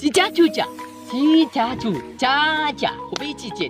চিচা চুচা চিচা চু চা চা হবি চিচে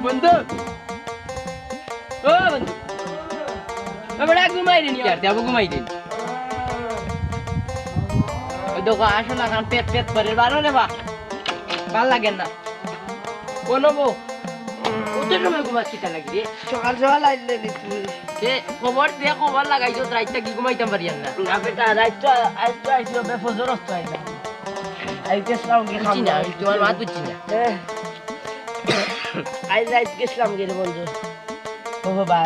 বন্ধু ও বন্ধু আমরা ঘুমাই নি আর দেব ঘুমাই দিন ওই দেখো আসলে কান পেট পেট করে বারো রে বা ভাল লাগে না কোন বউ ওদের সময় ঘুমাচ্ছি তা লাগি রে সকাল সকাল আইলে নি তুমি এ খবর দিয়ে খবর লাগাইছো রাইতে কি ঘুমাইতাম পারি না না বেটা রাইটা আইছো বে ফজর হতো আইলা আইতে সাউন্ড কে খাম না তোমার মাত বুঝছি না আই রাইট গেছিলাম গেরে বন্ধু ও বাবা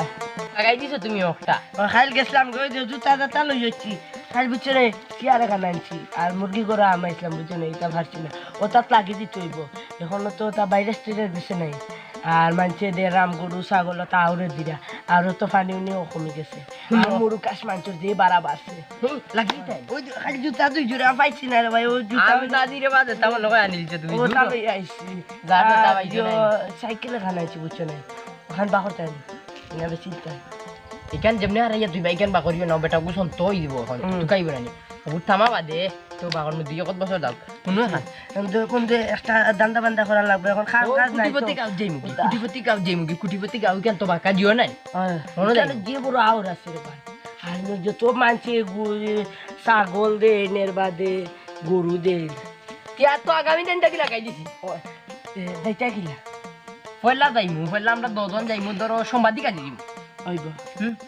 লাগাই দিছো তুমি একটা খাইল গেছিলাম গো যে জুতা দাতা লই যাচ্ছি খাইল বুঝছে কি আর এখানে আনছি আর মুরগি করে আমাইছিলাম বুঝছে না এটা ভাবছি না ও তাত লাগি দিতে হইব এখনো তো তা বাইরে স্টেজের দিছে নাই আর মানছে দে রাম গরু ছাগল তাহলে দিরা আরো তো পানি উনিও কমে গেছে আর মুরু কাশ মাংসের দিয়ে বাড়া বাড়ছে লাগি তাই ওই খালি জুতা দুই জোড়া পাইছি না রে ভাই ও জুতা আমি দাদিরে বাদে তামন লগা আনিলছো তুমি ও তাই আইছি যাটা তা পাইছো না সাইকেলে খানাইছি বুঝছো না ওখান বাহর চাই না বেশি তাই এখান যেমনি আর ইয়া দুই বাইকান বা করিও না বেটা গুছন তোই দিব এখন টুকাইব না নি বহুত থামা বাদে তো বাগর মধ্যে কত বছর দাও শুনো এখন কোন যে একটা দান্দা বান্দা করা লাগবে এখন খান কাজ নাই কুটিপতি গাও যেমুকি কুটিপতি গাও কেন তো বাকা দিও নাই মনে তাহলে যে বড় আওর আছে রে ভাই আর যত মানছে ছাগল দে এনের বাদে গরু দে তিয়া তো আগামী দিনটা কি লাগাই দিছি দেখটা কিলা পয়লা যাইমু পয়লা আমরা দজন যাইমু ধরো সম্বাদিক কাজি দিমু হইব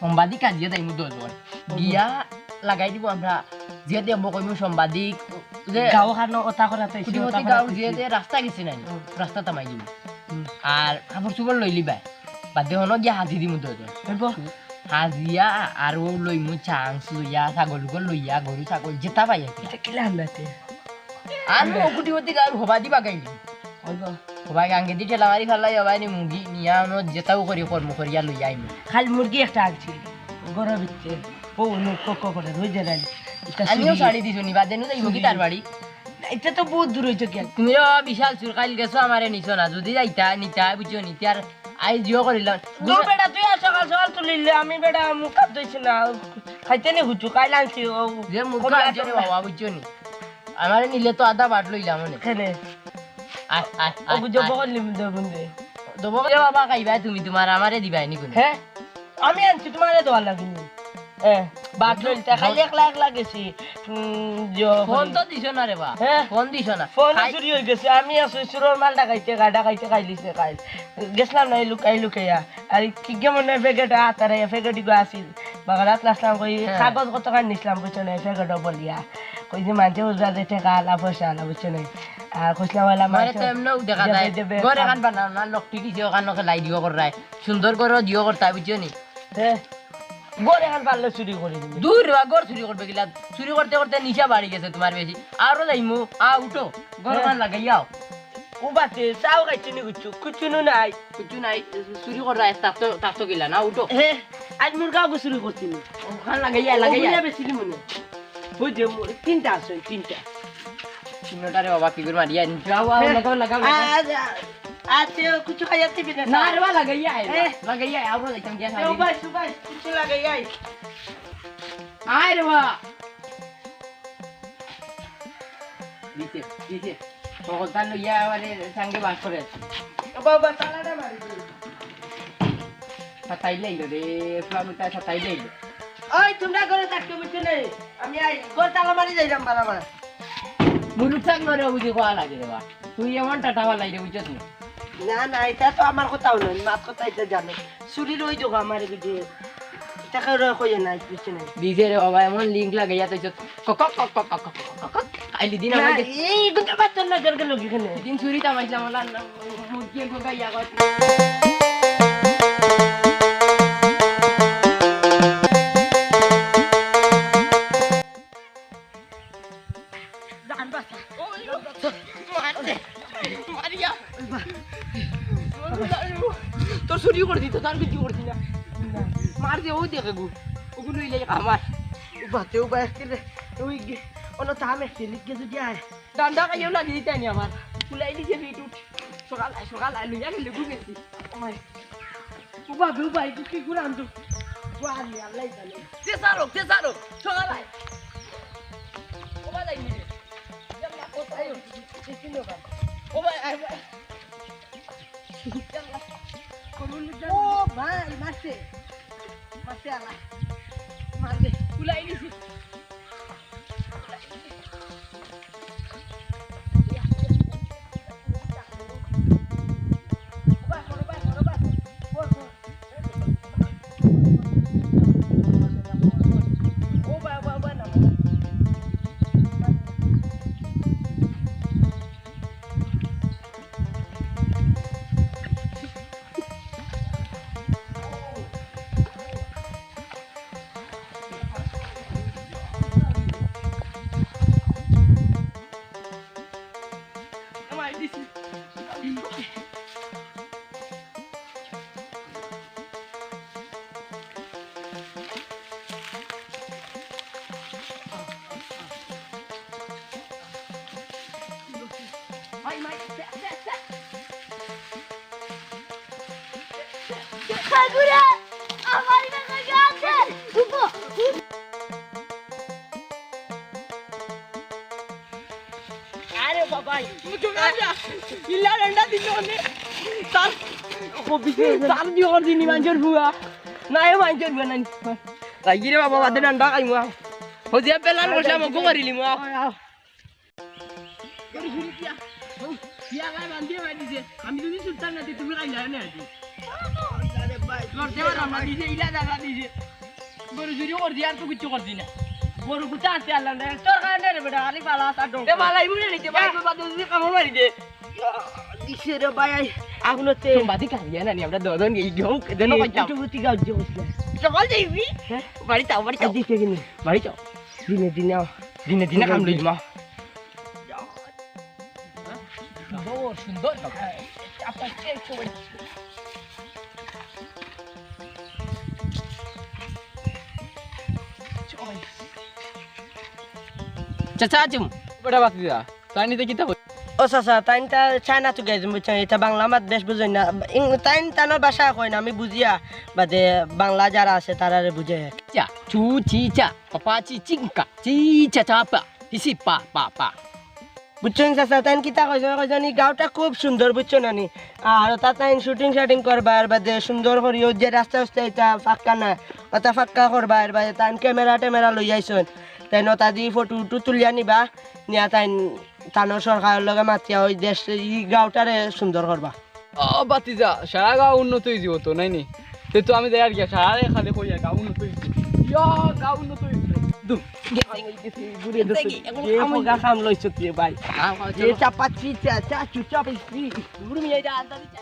সম্বাদিক কাজিয়ে যাইমু দজন গিয়া লাগাই দিব আমরা যে দেব কইমু সম্বাদিক যে গাঁও খানো ওটা করা তো কুটিপতি গাও যে রাস্তা গেছে নাই রাস্তা তামাই দিব আর কাপড় চোপড় লই লিবাই বাদে হনো গিয়া হাজি দিমু দজন হইব হাজিয়া আৰু লইমু চাংস লইয়া ছাগল লইয়া গরু ছাগল যেটা পাই এটা কিলা আনলাতে আনবো কুটিপতি গাও হবা দিবা গাইলি হইব সবাই গাঙ্গে দি ঠেলা মারি ফেলাই সবাই নি মুগি নিয়া যেটাও করি কর্ম করিয়া লই আইমু খালি মুরগি একটা আনছি গরম ভিতরে ও নো কক করে হই যায় আমিও শাড়ি দিছো নি বাদেনু যাইব কি তার বাড়ি এটা তো বহুত দূর হইছে কেন তুমিও বিশাল চুরকাইল গেছো আমারে নিছো না যদি যাইতা নিতা বুঝছো নি তার আই জিও করিলাম গো বেটা তুই সকাল সকাল তুলিলে আমি বেটা মুখ খাত দইছি না খাইতে নি হুচু কাইল আনছি ও যে মুখ আনছে রে বাবা বুঝছো নি আমারে নিলে তো আধা বাট লইলাম মনে খেলে আয় আয় ও বুঝো বকল লিম দে বন্ধে দবো রে বাবা খাইবাই তুমি তোমার আমারে দিবাই নি কোন হ্যাঁ আমি আনছি তোমারে দেওয়ার লাগিনি বাট লইতে খাইলে একলা একলা গেছি ফোন তো দিছো না রে বা ফোন দিছো না ফোন চুরি হয়ে গেছে আমি আছো সুরর মালটা খাইতে গাডা খাইতে খাইলিছে খাই গেছলাম না লুকাই লুকাইয়া আর কি কেমন প্যাকেট আতারে প্যাকেট গো আসিল বাগারাত আসলাম কই কাগজ কত কান নিছিলাম বুঝছো না প্যাকেট বলিয়া কই যে মানতে উজা দে টাকা আলা পয়সা আলা বুঝছো না আর কইছিলাম ওলা মানে তো এমনও দেখা যায় ঘরে কান বানাও না লকটি দিছো কানকে লাই দিও করাই সুন্দর করে দিও করতা বুঝছো নি হ্যাঁ গোর এখন পারলে চুরি করে দিবি দূর রে গোর চুরি করবে কিলা চুরি করতে করতে নিশা বাড়ি গেছে তোমার বেশি আরো যাইমু উঠো গোর মান লাগাইয়াও ও বাতে চাও খাইতে নি কুচু নাই কিছু নাই চুরি করাই তাতো গিলা না উঠো হে আজ মুরগা চুরি করছিনি ওখান লাগাইয়া বেশি মনে বুঝে তিনটা আছে তিনটা চিহ্নটারে বাবা কি করে মারিয়া যাও লাগাও আচ্ছা কিছু খাইয়া দিবি না রে বা লাগাইয়া আরো যাইতাম গিয়া এ ভাই সুভাই কিছু লাগাইয়া আয় রে বা দিতে সকল তার লইয়া আমারে সঙ্গে বাস করে আছে বাবা তালাটা মারি সাতাই লাইলো রে ফ্লামিটা সাতাই লাইলো ওই তোমরা ঘরে থাকতে বুঝছো না আমি আই ঘর তালা মারি যাইলাম বারাবার মুলুক থাকলো রে বুঝি কোয়া লাগে রে বা তুই এমন টাটাওয়া লাইরে বুঝছিস না না না এটা তো আমার কথাও নয় মাত কথা এটা জানো চুরির ওই যোগ আমার এদিকে টাকা কই না বুঝছো না দিছে রে বাবা এমন লিংক লাগাইয়া তো কক কক কক কক কক কক আইলি দিন আমাকে এই গুটা বাচ্চা না গরগে লোক এখানে দিন চুরিটা মাইছিলাম ওলা মুরগি ঠকাইয়া কয় জান বাচ্চা মারিয়া তোর চুরি করে দিত তার কিছু করছি না মার দিয়ে ওই দেখে গু ওগুলো ইলাই আমার বাতেও বাইকে ওই অন্য তাম একটি লিখে যদি আয় ডান্ডা খাইও লাগি দিতাই নি আমার ফুলাই দিছে ফিট উঠ সকাল লইয়া গেলে ঘুমেছি উবা গুবা এই কি করে আনতো ওয়ালি আল্লাহ জানে তে সারো সকাল আয় ওবা যাই নি জামলা কোথায় চিনো বা ওবা আয় ও ভাই মাসে মাসে আলা মারবে ফুলাই দিছি Kagura! আমার কাছে আছে উঠো আরে বাবা মুঝে না ইল্লা ডান্ডা দিলো নে তার তার বিয়র দিনি মাঞ্জর বুয়া না এ মাঞ্জর বুয়া নাই লাগি রে বাবা বাদে ডান্ডা খাইমু হজিয়া পেলান করছে আমাকে মারিলি মু আমি যদি সুলতান না তুমি খাইলা না আদি লড়তে পারলাম না দিছে ইলা জায়গা দিছে গরু চুরি করছি আর তো কিছু করছি না গরু কুটা আছে আল্লাহ তোর কারণে রে বেটা খালি পালা তা ডং তে মালাই মুনে নিতে ভাই বাদ দিয়ে কামড় মারি দে দিছে রে ভাই আগুনতে বাদি কাহিয়া না নি আমরা দদন এই গো দেন কইতাম টুটুটি গাও যে বসলে সকাল যাইবি হ্যাঁ বাড়ি যাও দিছে কিনি বাড়ি যাও দিনে দিনে কাম লই মা বড় সুন্দর আপনার চেক করে চাচা আজম বড় বাতি দা তাইনিতে কিতা ও সাসা তাইনটা চায়না তো গেছে বুঝছেন এটা বাংলা মাত বেশ বুঝেন না তাইন তানোর ভাষা কয় না আমি বুঝিয়া বাদে বাংলা যারা আছে তারা বুঝে চা চু চি চা পাপা চি চিংকা চি চা চা পা হিসি পা পা পা বুঝছেন চাচা তাইন কিতা কইছেন কইছেন এই গাঁওটা খুব সুন্দর বুঝছো না নি আর তা তাইন শুটিং শাটিং করবার বাদে সুন্দর করি যে রাস্তা রাস্তা এটা ফাঁকা না ওটা ফাঁকা করবার বাদে তাইন ক্যামেরা লই আইছন তাই নতা দি ফটো তুলিয়া নিবা নিয়া তাইন তানোর সরকারের লগে মাতিয়া ওই দেশ এই গাঁওটারে সুন্দর করবা ও বাতিজা সারা গাঁও উন্নত হয়ে যাব তো নাই নি তো আমি দেয়ার গিয়া সারা খালি কই গাঁও উন্নত হয়ে ইয়া গাঁও উন্নত হয়ে দুম ঘুরে দোস্ত খাম লইছ তুই ভাই এ চাপাচ্ছি চা চু চাপাচ্ছি গুরু মিয়া যা আদা দিছা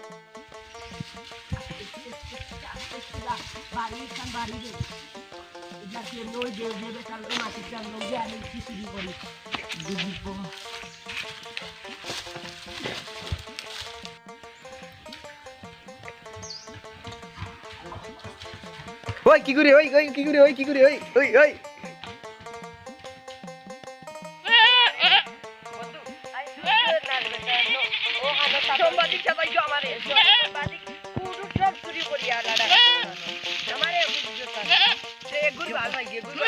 বাড়ি খান বাড়ি দে যাকে লই দে দে কাল মাটি চাল লই দে আমি কিছু দি করি দুবো ওই কি করে ওই ওই কি করে ওই কি করে ওই ওই ওই সম্বাদিক সবাই তো আমারে সম্বাদিক পুরো সব চুরি করি আলাদা আমারে বুঝছো সে গুরু আলাই গে গুরু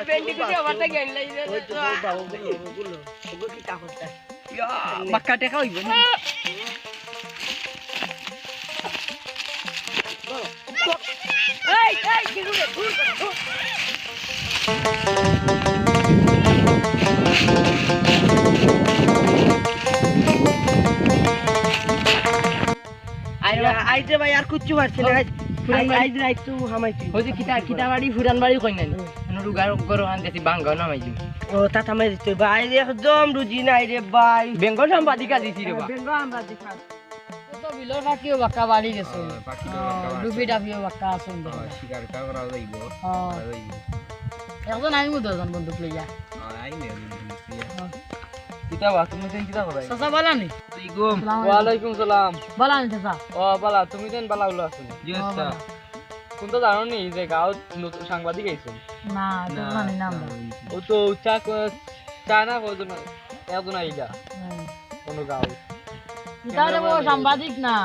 বেন্ডি করে আমারটা জ্ঞান লাই দে ওই তো বাবু গুলো ওগুলো কি কা করতে ইয়া বাক্কা টাকা হইব না এই এই কি করে দূর কর আইতে ভাই আর কুচ্ছু পারছি না আইজ রাইত তো হামাইছি হইছে কিতা বাড়ি ফুরান বাড়ি কই নাই নরু গার গরো আন দেছি বাঙ্গা না মাইজি ও তা থামাই দিতে ভাই রে একদম রুজি নাই রে ভাই বেঙ্গল সাংবাদিকা দিছি রে বা বেঙ্গল আমরা দেখা তো বিলর ফাটিও বাক্কা বাড়ি গেছে ডুবি ডাবিও বাক্কা আসুন দে শিকার করা যাইব এখন আমি মু দজন বন্ধু লইয়া আই নে কিতা বা তুমি দেন কিতা করাই চাচা বালানি ওয়ালাইকুম সালাম বালানি চাচা ও বালা তুমি দেন বালা হলো আছো জি আচ্ছা কোনটা জানো নি যে গাঁও নতুন সাংবাদিক আইছেন না তো জানি না আমরা ও তো চা না কজন এত না ইলা কোন গাঁও কিতারে ও সাংবাদিক না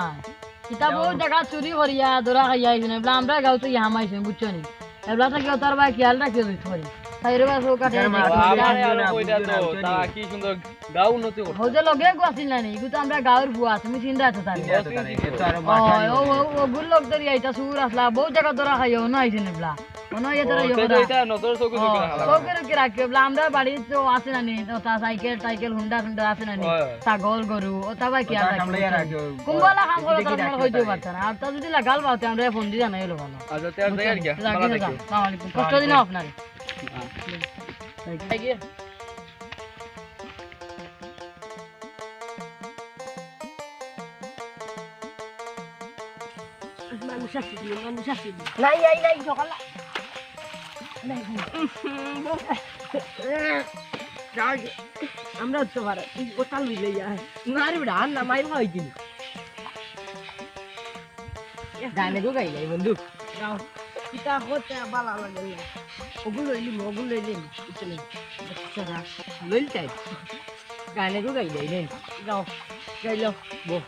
কিতাব ও জায়গা চুরি করিয়া ধরা খাইয়া আইছেন এবলা আমরা গাঁও তো ইহা মাইছেন বুঝছো নি এবলা থেকে তার ভাই খেয়াল রাখিও ধরি তাইরে বা সো কাটে আমারে আলো কইতা তো তা কি সুন্দর গাঁও উন্নতি করতে হজে লগে গোয়াছিল না নি কিন্তু আমরা গাঁওর বুয়া তুমি চিন্তা আছে তার ও ও গুল লোক ধরি আইতা সুর আসলা বহু জায়গা ধরা খাইও না আইছেন এবলা মনে হয় ধরা ইয়া এটা নজর চোখে চোখে রাখা সৌকের কি রাখি এবলা আমরা বাড়ি তো আছে না নি তো তা সাইকেল হুন্ডা আছে না নি ছাগল গরু ও তা ভাই কি আর কুম্বলা কাম করে তার হইতে পারছ না আর তা যদি লাগাল বাতে আমরা ফোন দি জানাই হলো ভালো আজ তে আর দেয়ার কি ভালো থাকিও আসসালামু আলাইকুম কষ্ট দিন আপনারে গিয়ে মানুষ আছে নাই নাই নাই সকাল আমরা তো পারে ওটা লইলে যায় না রে বেটা না মাই ভাই দিন গানে গো গাইলে বন্ধু গাও কিতা হতে বালা লাগে ওগুলো লইলি চলে চাচা লইল চাই গানে গো গাইলে নেন যাও গাইলো বো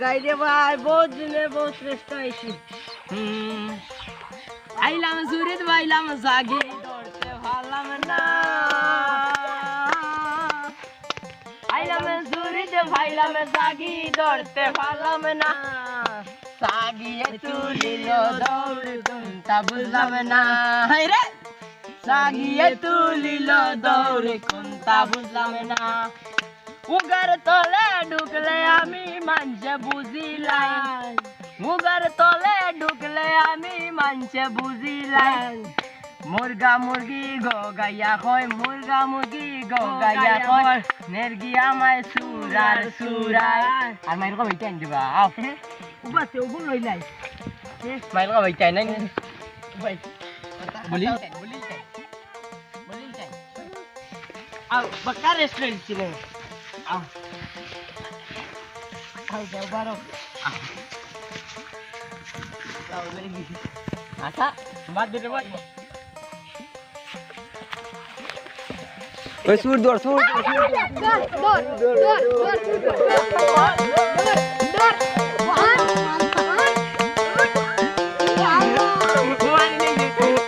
গাইলে ভাই বহুত দিনে বহুত শ্রেষ্ঠ আইছি আইলাম সুরিত বাইলাম সাগি দৌড়তে ভালাম না আইলাম সুরিত ভাইলাম সাগি দৌড়তে ভালাম না সাগিয়ে তুলিল দৌড় কোনটা বুঝলাম না হাই রে সাগিয়ে তুলিল দৌড় কোনটা বুঝলাম না উগার তলে ঢুকলে আমি মানছে বুঝিলাই উগার তলে ঢুকলে আমি মানছে বুঝিলাই মুরগা মুরগি গো গাইয়া কয় মুরগা মুরগি গো গাইয়া কয় নেরগি আমায় সুরার সুরাই আর মাইর কো বাইতে আনদিবা আও উবাতে ওগুলো লইলাই মাইর কো বাইতে নাই ভাই বলি আও বাকা রেস্টুরেন্ট ছিল আও আও যাও বারো আচ্ছা বাদ দিতে ভাই ওই সুর দৌড়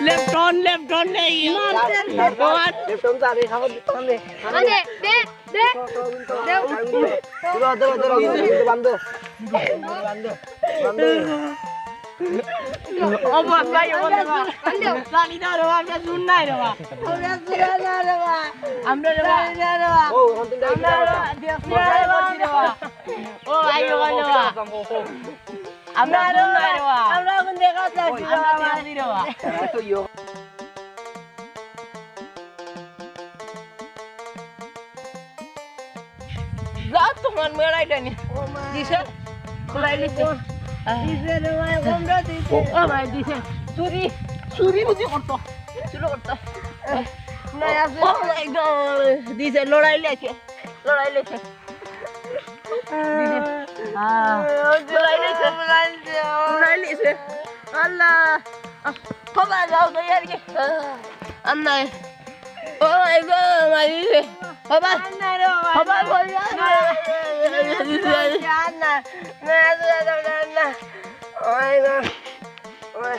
লেফট অন নেই লেফট যাবে খাবার সামনে মানে দে বান্ধো ও ভাই ও রানী না রে আমরা শুন নাই রে আমরা রে ও হন্তিন ও আইও রে আমরা রে আমরা কোন দেখা যাচ্ছি রে তো ইয়ো যা তোমার মেরাইটা নি দিছে কোলাইলি দিছে রে ভাই আমরা দিছে ও ভাই দিছে চুরি বুঝি করতো চুরি করতো না আছে ও মাই গড দিছে লড়াই লেছে লড়াই লেছে আল্লাহ খবর যাও তো यार কি আন্না ও মাই গড মাই দিছে খবর খবর বল না ওই